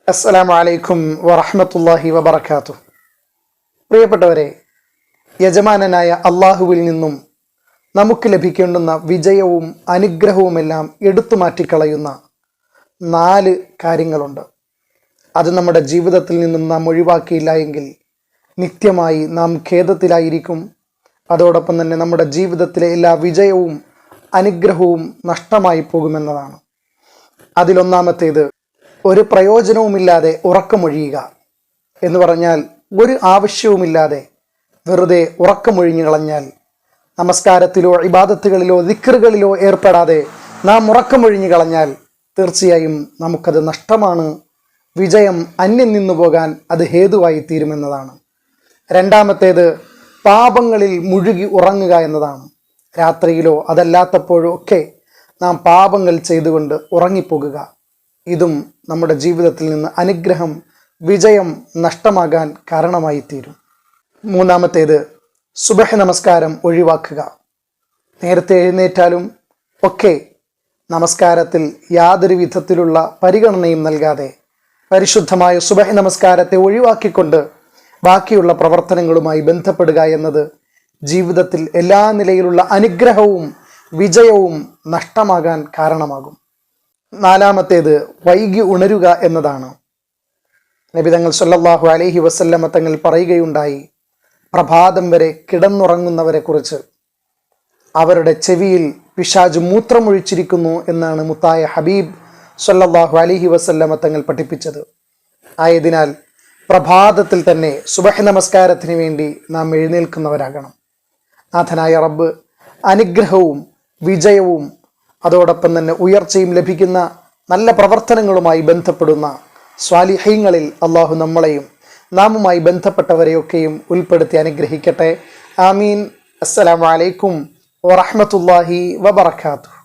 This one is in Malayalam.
അസ്സലാമു അലൈക്കും വറഹ്മത്തുള്ളാഹി വബറകാതുഹു. പ്രിയപ്പെട്ടവരെ, യജമാനനായ അള്ളാഹുവിൽ നിന്നും നമുക്ക് ലഭിക്കേണ്ടുന്ന വിജയവും അനുഗ്രഹവുമെല്ലാം എടുത്തു മാറ്റിക്കളയുന്ന 4 കാര്യങ്ങളുണ്ട്. അത് നമ്മുടെ ജീവിതത്തിൽ നിന്നും നാം ഒഴിവാക്കിയില്ല എങ്കിൽ നിത്യമായി നാം ഖേദത്തിലായിരിക്കും. അതോടൊപ്പം തന്നെ നമ്മുടെ ജീവിതത്തിലെ എല്ലാ വിജയവും അനുഗ്രഹവും നഷ്ടമായി പോകുമെന്നതാണ്. അതിലൊന്നാമത്തേത്, ഒരു പ്രയോജനവുമില്ലാതെ ഉറക്കമൊഴിയുക എന്ന് പറഞ്ഞാൽ ഒരു ആവശ്യവുമില്ലാതെ വെറുതെ ഉറക്കമൊഴിഞ്ഞു കളഞ്ഞാൽ, നമസ്കാരത്തിലോ ഇബാദത്തുകളിലോ ദിക്റുകളിലോ ഏർപ്പെടാതെ നാം ഉറക്കമൊഴിഞ്ഞു കളഞ്ഞാൽ തീർച്ചയായും നമുക്കത് നഷ്ടമാണ്. വിജയം അന്യം നിന്നു പോകാൻ അത് ഹേതുവായി തീരുമെന്നതാണ്. രണ്ടാമത്തേത്, പാപങ്ങളിൽ മുഴുകി ഉറങ്ങുക എന്നതാണ്. രാത്രിയിലോ അതല്ലാത്തപ്പോഴോ ഒക്കെ നാം പാപങ്ങൾ ചെയ്തുകൊണ്ട് ഉറങ്ങിപ്പോകുക. ഇതും നമ്മുടെ ജീവിതത്തിൽ നിന്ന് അനുഗ്രഹം, വിജയം നഷ്ടമാകാൻ കാരണമായി തീരും. മൂന്നാമത്തേത്, സുബഹ് നമസ്കാരം ഒഴിവാക്കുക. നേരത്തെ എഴുന്നേറ്റാലും ഒക്കെ നമസ്കാരത്തിൽ യാതൊരു വിധത്തിലുള്ള പരിഗണനയും നൽകാതെ പരിശുദ്ധമായ സുബഹ് നമസ്കാരത്തെ ഒഴിവാക്കിക്കൊണ്ട് ബാക്കിയുള്ള പ്രവർത്തനങ്ങളുമായി ബന്ധപ്പെടുക എന്നത് ജീവിതത്തിൽ എല്ലാ നിലയിലുള്ള അനുഗ്രഹവും വിജയവും നഷ്ടമാകാൻ കാരണമാകും. നാലാമത്തേത്, വൈകി ഉണരുക എന്നതാണ്. നബി തങ്ങൾ സല്ലല്ലാഹു അലൈഹി വസല്ലമ തങ്ങൾ പറയുകയുണ്ടായി, പ്രഭാതം വരെ കിടന്നുറങ്ങുന്നവരെ കുറിച്ച് അവരുടെ ചെവിയിൽ പിശാച് മൂത്രമൊഴിച്ചിരിക്കുന്നു എന്നാണ് മുത്തായ ഹബീബ് സല്ലല്ലാഹു അലൈഹി വസല്ലമ തങ്ങൾ പഠിപ്പിച്ചത്. ആയതിനാൽ പ്രഭാതത്തിൽ തന്നെ സുബഹ് നമസ്കാരത്തിന് വേണ്ടി നാം എഴുന്നേൽക്കുന്നവരാകണം. നാഥനായ റബ്ബ് അനുഗ്രഹവും വിജയവും അതോടൊപ്പം തന്നെ ഉയർച്ചയും ലഭിക്കുന്ന നല്ല പ്രവർത്തനങ്ങളുമായി ബന്ധപ്പെടുന്ന സ്വാലിഹീങ്ങളിൽ അള്ളാഹു നമ്മളെയും നാമുമായി ബന്ധപ്പെട്ടവരെയൊക്കെയും ഉൾപ്പെടുത്തി അനുഗ്രഹിക്കട്ടെ. ആമീൻ. അസ്സലാമു അലൈക്കും വറഹ്മത്തുള്ളാഹി വബറകാതുഹു.